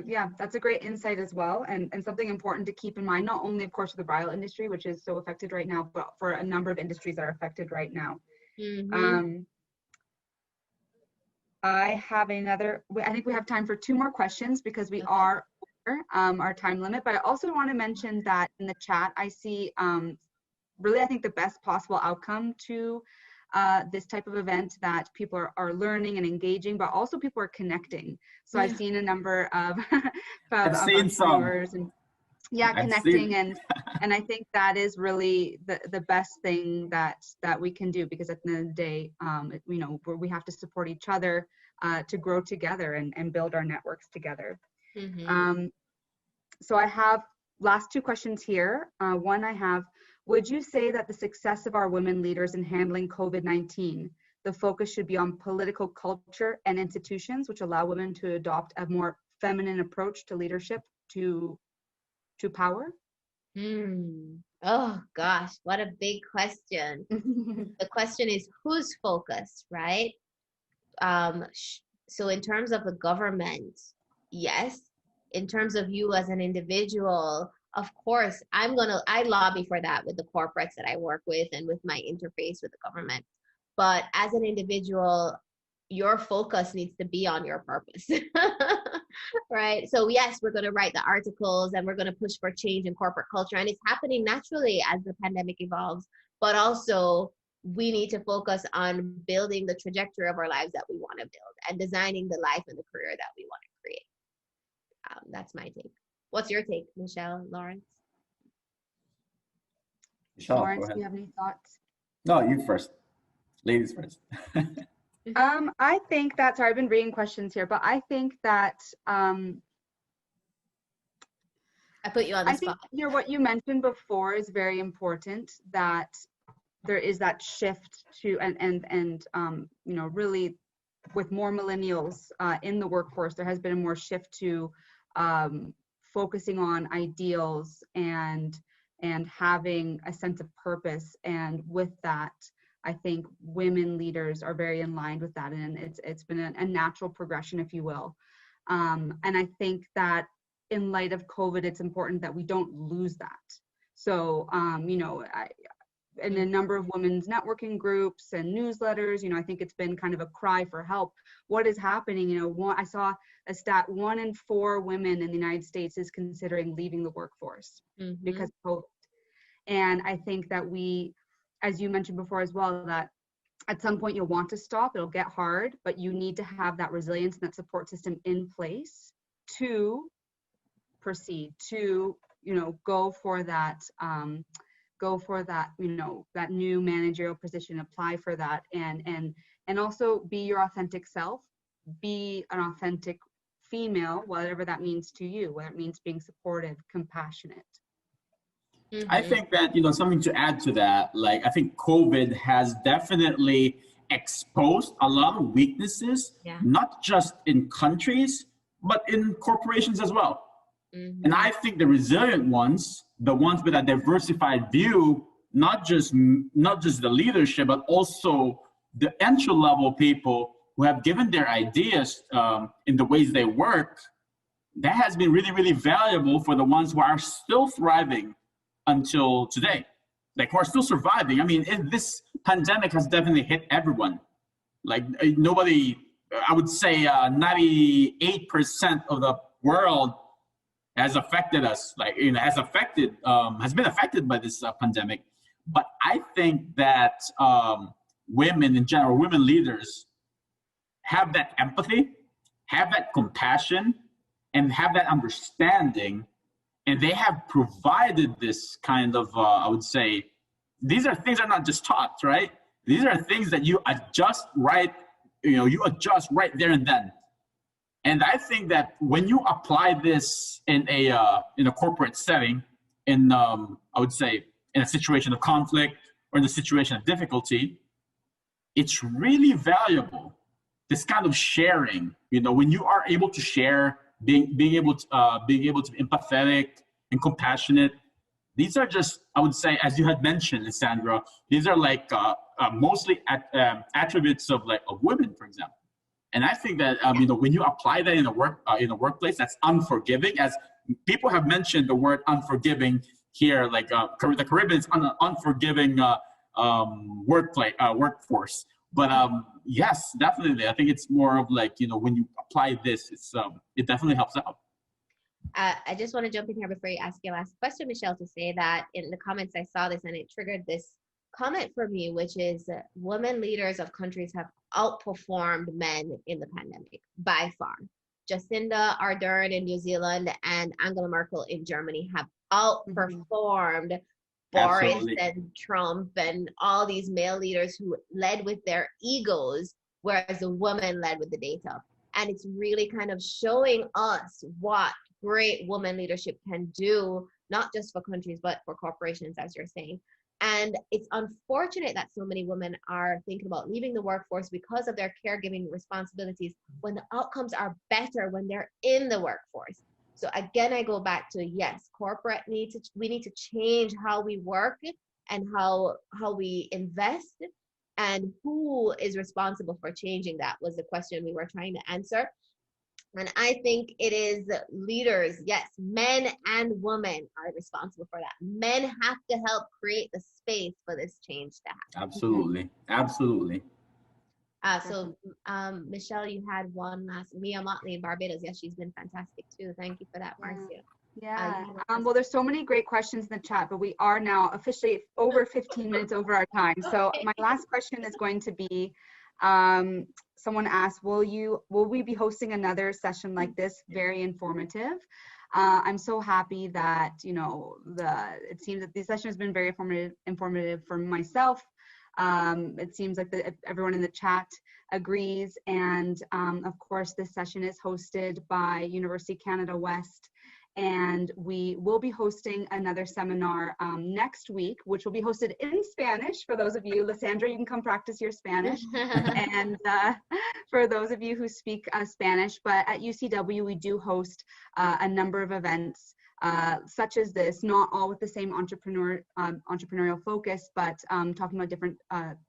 yeah, that's a great insight as well, and something important to keep in mind, not only of course for the bridal industry, which is so affected right now, but for a number of industries that are affected right now. I have another, I think we have time for 2 more questions because we are over our time limit, but I also want to mention that in the chat I see really I think the best possible outcome to this type of event, that people are learning and engaging, but also people are connecting. So I've seen a number of, entrepreneurs and connecting, and I think that is really the best thing that we can do, because at the end of the day, you know, we have to support each other to grow together and build our networks together. So I have last 2 questions here. One I have, would you say that the success of our women leaders in handling COVID-19, the focus should be on political culture and institutions which allow women to adopt a more feminine approach to leadership, to power? Oh gosh, what a big question. The question is who's focused, right? So in terms of the government, yes. In terms of you as an individual, of course, I lobby for that with the corporates that I work with and with my interface with the government. But as an individual, your focus needs to be on your purpose, right? So yes, we're going to write the articles and we're going to push for change in corporate culture. And it's happening naturally as the pandemic evolves, but also we need to focus on building the trajectory of our lives that we want to build and designing the life and the career that we want to create. That's my take. What's your take, Michelle, Lawrence? Michelle, Lawrence, do you have any thoughts? No, you first. Ladies first. I think that, sorry, I've been reading questions here, but I think that I put you on the spot. I think what you mentioned before is very important, that there is that shift to, and you know, really with more millennials in the workforce, there has been a more shift to focusing on ideals and having a sense of purpose. And with that, I think women leaders are very in line with that, and it's been a natural progression, if you will. And I think that in light of COVID, it's important that we don't lose that. So, you know, in a number of women's networking groups and newsletters, you know, I think it's been kind of a cry for help. What is happening? You know, I saw a stat: 1 in 4 women in the United States is considering leaving the workforce because of COVID. And I think that we, as you mentioned before as well, that at some point you'll want to stop, it'll get hard, but you need to have that resilience and that support system in place to proceed, to, you know, go for that, you know, that new managerial position, apply for that, and also be your authentic self, be an authentic female, whatever that means to you, whether it means being supportive, compassionate. I think that, you know, something to add to that, like, I think COVID has definitely exposed a lot of weaknesses, not just in countries, but in corporations as well. And I think the resilient ones, the ones with a diversified view, not just the leadership, but also the entry level people who have given their ideas in the ways they work, that has been really, really valuable for the ones who are still thriving until today, like who are still surviving. I mean, this pandemic has definitely hit everyone. Like nobody, I would say 98% of the world has affected us, like, has been affected by this pandemic. But I think that women in general, women leaders, have that empathy, have that compassion, and have that understanding. And they have provided this kind of, I would say, these are things that are not just taught, right? These are things that you adjust right, you adjust right there and then. And I think that when you apply this in a corporate setting, I would say in a situation of conflict or in a situation of difficulty, it's really valuable. This kind of sharing, when you are able to share, being able to be empathetic and compassionate. These are just, I would say, as you had mentioned, Lisandra, these are like mostly attributes of women, for example. And I think that when you apply that in a workplace that's unforgiving, as people have mentioned the word unforgiving here, like the Caribbean's unforgiving workforce. But yes, definitely, I think it's more of like when you apply this, it definitely helps out. I just want to jump in here before you ask your last question, Michelle, to say that in the comments I saw this and it triggered this comment from you, which is women leaders of countries have outperformed men in the pandemic by far. Jacinda Ardern in New Zealand and Angela Merkel in Germany have outperformed Boris and Trump and all these male leaders who led with their egos, whereas a woman led with the data. And it's really kind of showing us what great woman leadership can do, not just for countries, but for corporations, as you're saying. And it's unfortunate that so many women are thinking about leaving the workforce because of their caregiving responsibilities when the outcomes are better when they're in the workforce. So again, I go back to, yes, we need to change how we work and how we invest, and who is responsible for changing that was the question we were trying to answer. And I think it is leaders, yes, men and women are responsible for that. Men have to help create the space for this change to happen. Absolutely, absolutely. So Michelle, you had one last, Mia Motley in Barbados. Yes, she's been fantastic too. Thank you for that, Marcia. Yeah. Well, there's so many great questions in the chat, but we are now officially over 15 minutes over our time. So my last question is going to be, someone asked, will we be hosting another session like this? Very informative. I'm so happy that, it seems that this session has been very informative for myself. It seems like everyone in the chat agrees. And of course, this session is hosted by University Canada West. And we will be hosting another seminar next week, which will be hosted in Spanish. For those of you, Lisandra, you can come practice your Spanish. And for those of you who speak Spanish, but at UCW, we do host a number of events such as this, not all with the same entrepreneurial focus, but talking about different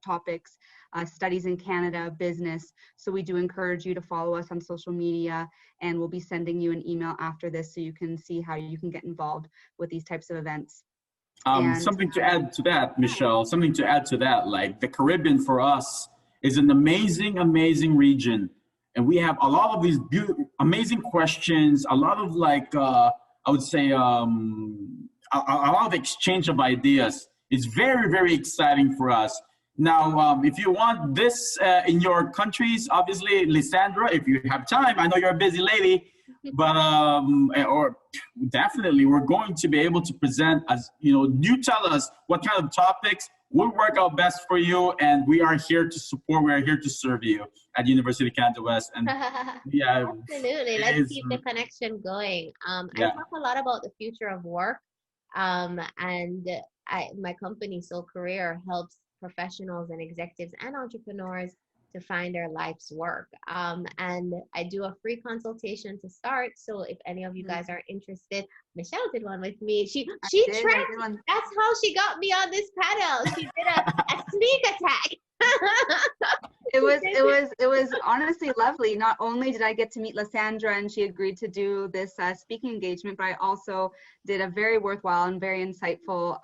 topics, studies in Canada, business. So we do encourage you to follow us on social media, and we'll be sending you an email after this so you can see how you can get involved with these types of events. Something to add to that, Michelle, like the Caribbean for us is an amazing, amazing region. And we have a lot of these amazing questions, a lot of I would say a lot of exchange of ideas. It's very, very exciting for us. Now, if you want this in your countries, obviously, Lisandra, if you have time, I know you're a busy lady, but or definitely we're going to be able to present, as you tell us what kind of topics will work out best for you, and we are here to support. We are here to serve you at University of Canada West. And yeah, absolutely. Let's keep the connection going. I talk a lot about the future of work, and my company, Soul Career, helps professionals and executives and entrepreneurs to find their life's work. And I do a free consultation to start. So if any of you guys are interested, Michelle did one with me. She tracked. That's how she got me on this panel. She did a sneak attack. It was honestly lovely. Not only did I get to meet Lisandra and she agreed to do this speaking engagement, but I also did a very worthwhile and very insightful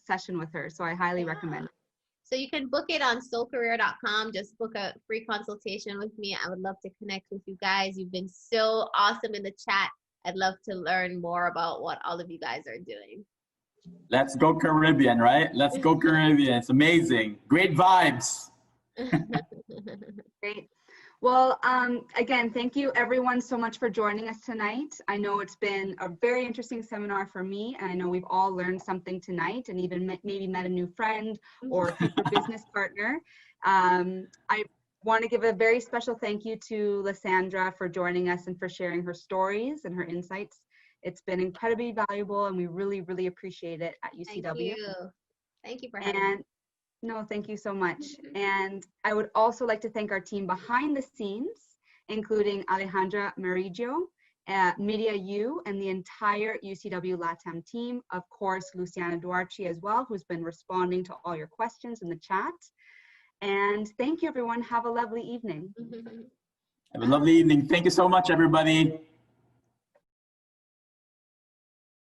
session with her. So I highly recommend it. So you can book it on soulcareer.com. Just book a free consultation with me. I would love to connect with you guys. You've been so awesome in the chat. I'd love to learn more about what all of you guys are doing. Let's go Caribbean, right? Let's go Caribbean. It's amazing. Great vibes. Great. Well, again, thank you everyone so much for joining us tonight. I know it's been a very interesting seminar for me, and I know we've all learned something tonight and even maybe met a new friend or future business partner. I want to give a very special thank you to Lisandra for joining us and for sharing her stories and her insights. It's been incredibly valuable, and we really, really appreciate it at UCW. Thank you. Thank you for having me. No, thank you so much. And I would also like to thank our team behind the scenes, including Alejandra Merigio, Media U, and the entire UCW LATAM team. Of course, Luciana Duarchi as well, who's been responding to all your questions in the chat. And thank you, everyone. Have a lovely evening. Have a lovely evening. Thank you so much, everybody.